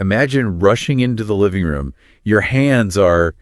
Imagine rushing into the living room. Your hands are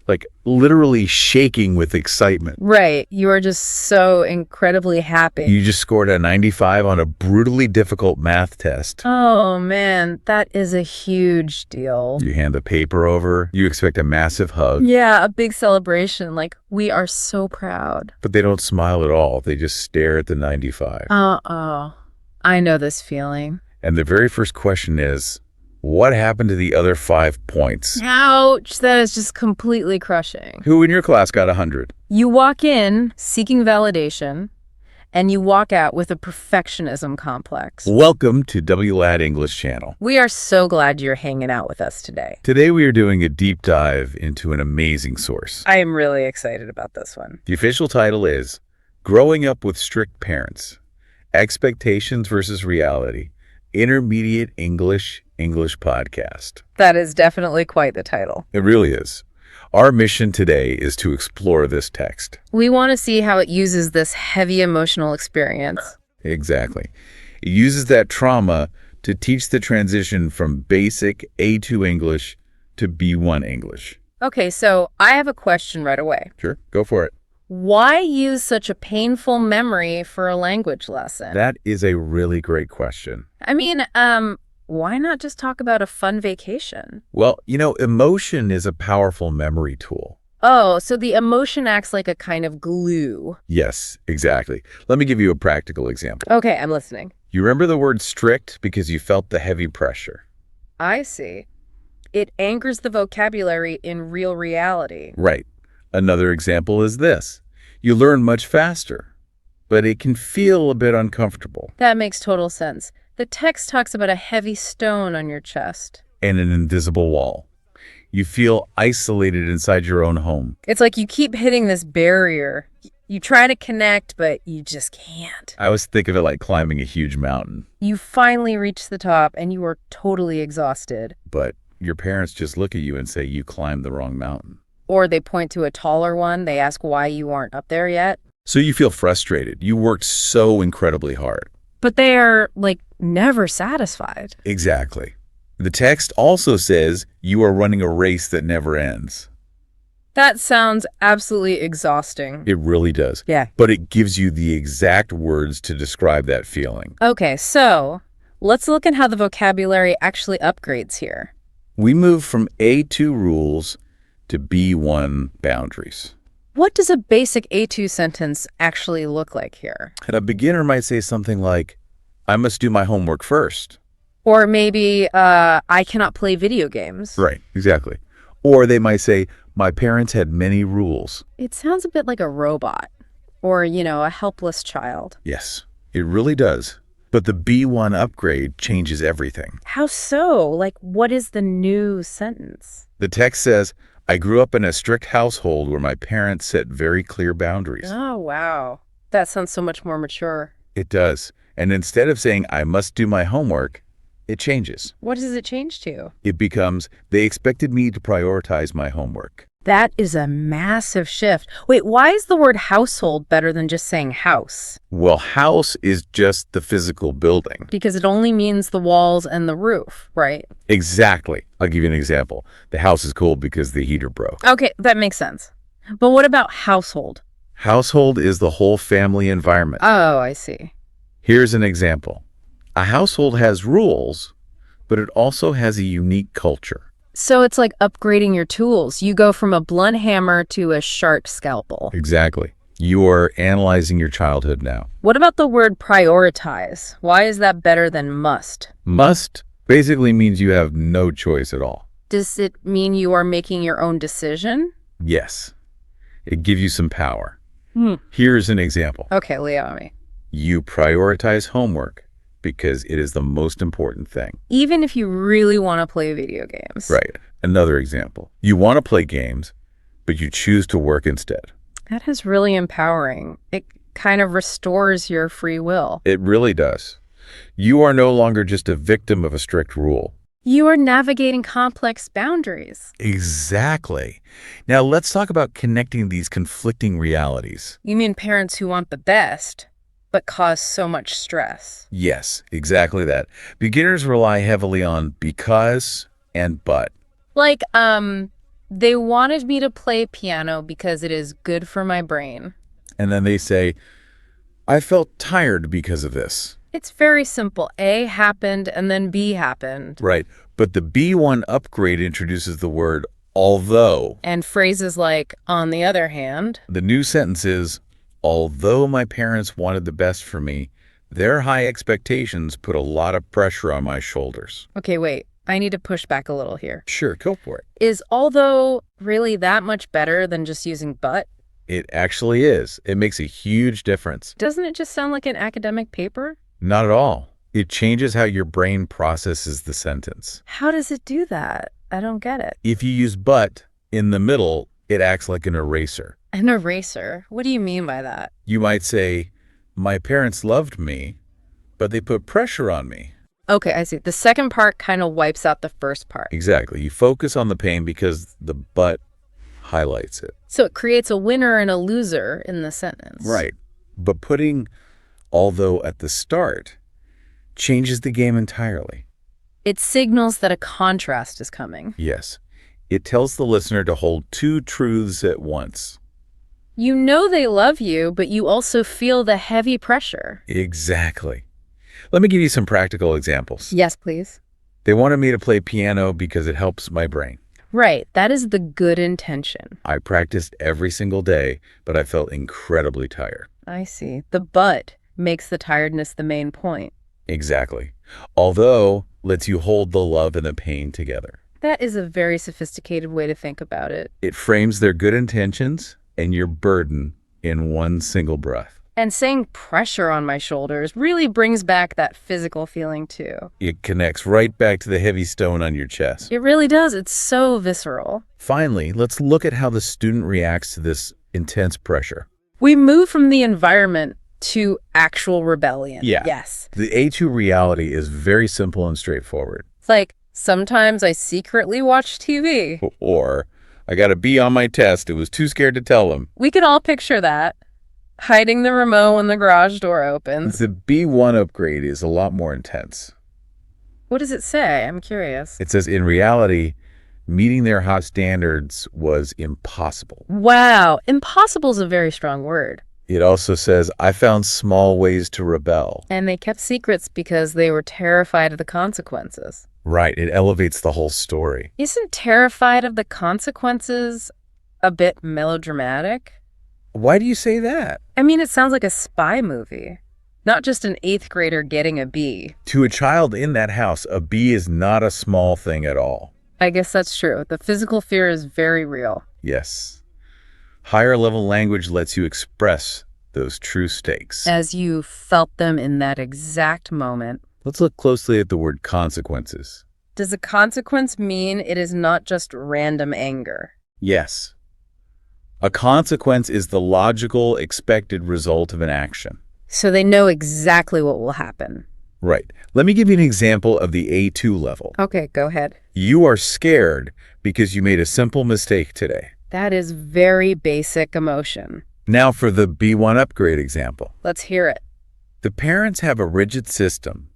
like literally shaking with excitement. Right. You are just so incredibly happy. You just scored a 95 on a brutally difficult math test. Oh, man, that is a huge deal. You hand the paper over. You expect a massive hug. Yeah, a big celebration. Like, we are so proud. But they don't smile at all. They just stare at the 95. Uh-oh. I know this feeling. And the very first question is, what happened to the other 5 points? Ouch, that is just completely crushing. Who in your class got 100? You walk in seeking validation, and you walk out with a perfectionism complex. Welcome to WLAD English channel. We are so glad you're hanging out with us today. Today we are doing a deep dive into an amazing source. I am really excited about this one. The official title is Growing Up with Strict Parents, Expectations versus Reality, Intermediate English Podcast. That is definitely quite the title. It really is. Our mission today is to explore this text. We want to see how it uses this heavy emotional experience. Exactly. It uses that trauma to teach the transition from basic A2 English to B1 English. Okay, so I have a question right away. Sure, go for it. Why use such a painful memory for a language lesson? That is a really great question. I mean, why not just talk about a fun vacation? Well, emotion is a powerful memory tool. Oh, so the emotion acts like a kind of glue. Yes, exactly. Let me give you a practical example. Okay, I'm listening. You remember the word strict because you felt the heavy pressure. I see. It anchors the vocabulary in real reality. Right. Another example is this. You learn much faster, but it can feel a bit uncomfortable. That makes total sense. The text talks about a heavy stone on your chest. And an invisible wall. You feel isolated inside your own home. It's like you keep hitting this barrier. You try to connect, but you just can't. I always think of it like climbing a huge mountain. You finally reach the top and you are totally exhausted. But your parents just look at you and say you climbed the wrong mountain. Or they point to a taller one. They ask why you aren't up there yet. So you feel frustrated. You worked so incredibly hard. But they are, never satisfied. Exactly. The text also says you are running a race that never ends. That sounds absolutely exhausting. It really does. Yeah. But it gives you the exact words to describe that feeling. Okay, so let's look at how the vocabulary actually upgrades here. We move from A2 rules to B1 boundaries. What does a basic A2 sentence actually look like here? And a beginner might say something like, I must do my homework first. Or maybe, I cannot play video games. Right, exactly. Or they might say, my parents had many rules. It sounds a bit like a robot. Or, a helpless child. Yes, it really does. But the B1 upgrade changes everything. How so? What is the new sentence? The text says, I grew up in a strict household where my parents set very clear boundaries. Oh, wow. That sounds so much more mature. It does. And instead of saying, I must do my homework, it changes. What does it change to? It becomes, they expected me to prioritize my homework. That is a massive shift. Wait, why is the word household better than just saying house? Well, house is just the physical building. Because it only means the walls and the roof, right? Exactly. I'll give you an example. The house is cold because the heater broke. Okay, that makes sense. But what about household? Household is the whole family environment. Oh, I see. Here's an example. A household has rules, but it also has a unique culture. So it's like upgrading your tools. You go from a blunt hammer to a sharp scalpel. Exactly. You are analyzing your childhood now. What about the word prioritize? Why is that better than must? Must basically means you have no choice at all. Does it mean you are making your own decision? Yes. It gives you some power. Here's an example. Okay, lay on me. You prioritize homework because it is the most important thing. Even if you really want to play video games. Right. Another example. You want to play games, but you choose to work instead. That is really empowering. It kind of restores your free will. It really does. You are no longer just a victim of a strict rule. You are navigating complex boundaries. Exactly. Now let's talk about connecting these conflicting realities. You mean parents who want the best, but cause so much stress? Yes, exactly that. Beginners rely heavily on because and but. Like, they wanted me to play piano because it is good for my brain. And then they say, I felt tired because of this. It's very simple. A happened and then B happened. Right. But the B1 upgrade introduces the word although. And phrases like, on the other hand. The new sentence is, although my parents wanted the best for me, their high expectations put a lot of pressure on my shoulders. Okay, wait. I need to push back a little here. Sure, go for it. Is although really that much better than just using but? It actually is. It makes a huge difference. Doesn't it just sound like an academic paper? Not at all. It changes how your brain processes the sentence. How does it do that? I don't get it. If you use but in the middle, it acts like an eraser. An eraser? What do you mean by that? You might say, my parents loved me, but they put pressure on me. Okay, I see. The second part kind of wipes out the first part. Exactly. You focus on the pain because the but highlights it. So it creates a winner and a loser in the sentence. Right. But putting although at the start changes the game entirely. It signals that a contrast is coming. Yes. It tells the listener to hold two truths at once. You know they love you, but you also feel the heavy pressure. Exactly. Let me give you some practical examples. Yes, please. They wanted me to play piano because it helps my brain. Right. That is the good intention. I practiced every single day, but I felt incredibly tired. I see. The but makes the tiredness the main point. Exactly. Although lets you hold the love and the pain together. That is a very sophisticated way to think about it. It frames their good intentions and your burden in one single breath. And saying pressure on my shoulders really brings back that physical feeling too. It connects right back to the heavy stone on your chest. It really does. It's so visceral. Finally, let's look at how the student reacts to this intense pressure. We move from the environment to actual rebellion. Yeah. Yes. The A2 reality is very simple and straightforward. It's like, sometimes I secretly watch TV. Or, I got a B on my test. It was too scared to tell them. We can all picture that. Hiding the remote when the garage door opens. The B1 upgrade is a lot more intense. What does it say? I'm curious. It says, in reality, meeting their high standards was impossible. Wow. Impossible is a very strong word. It also says, I found small ways to rebel. And they kept secrets because they were terrified of the consequences. Right. It elevates the whole story. Isn't terrified of the consequences a bit melodramatic? Why do you say that? I mean, it sounds like a spy movie. Not just an 8th grader getting a B. To a child in that house, a B is not a small thing at all. I guess that's true. The physical fear is very real. Yes. Higher level language lets you express those true stakes. As you felt them in that exact moment. Let's look closely at the word consequences. Does a consequence mean it is not just random anger? Yes. A consequence is the logical, expected result of an action. So they know exactly what will happen. Right. Let me give you an example of the A2 level. Okay, go ahead. You are scared because you made a simple mistake today. That is very basic emotion. Now for the B1 upgrade example. Let's hear it. The parents have a rigid system,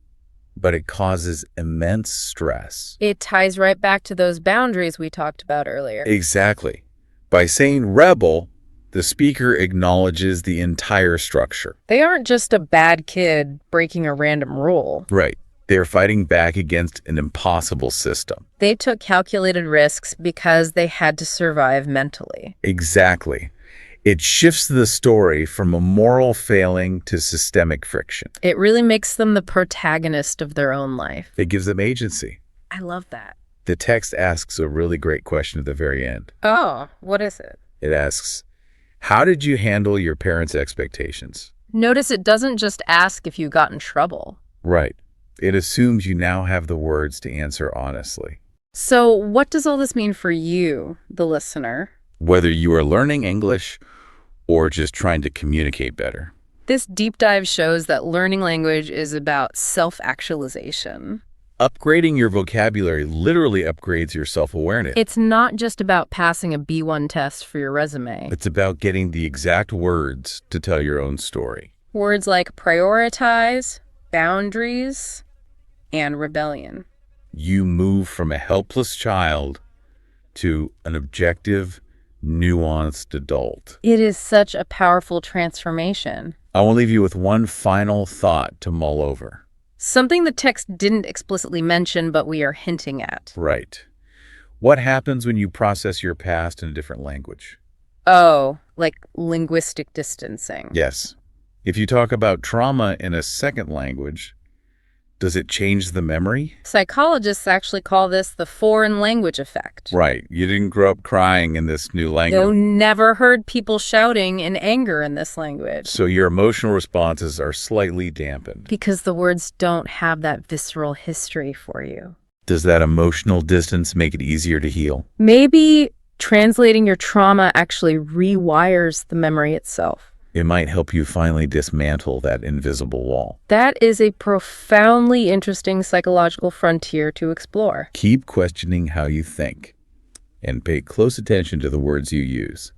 but it causes immense stress. It ties right back to those boundaries we talked about earlier. Exactly. By saying rebel, the speaker acknowledges the entire structure. They aren't just a bad kid breaking a random rule. Right. They're fighting back against an impossible system. They took calculated risks because they had to survive mentally. Exactly. It shifts the story from a moral failing to systemic friction. It really makes them the protagonist of their own life. It gives them agency. I love that. The text asks a really great question at the very end. Oh, what is it? It asks, how did you handle your parents' expectations? Notice it doesn't just ask if you got in trouble. Right. It assumes you now have the words to answer honestly. So what does all this mean for you, the listener? Whether you are learning English or just trying to communicate better. This deep dive shows that learning language is about self-actualization. Upgrading your vocabulary literally upgrades your self-awareness. It's not just about passing a B1 test for your resume. It's about getting the exact words to tell your own story. Words like prioritize, boundaries, and rebellion. You move from a helpless child to an objective, nuanced adult. It is such a powerful transformation. I will leave you with one final thought to mull over. Something the text didn't explicitly mention, but we are hinting at. Right. What happens when you process your past in a different language? Oh, like linguistic distancing. Yes. If you talk about trauma in a second language, does it change the memory? Psychologists actually call this the foreign language effect. Right. You didn't grow up crying in this new language. You never heard people shouting in anger in this language. So your emotional responses are slightly dampened. Because the words don't have that visceral history for you. Does that emotional distance make it easier to heal? Maybe translating your trauma actually rewires the memory itself. It might help you finally dismantle that invisible wall. That is a profoundly interesting psychological frontier to explore. Keep questioning how you think, and pay close attention to the words you use.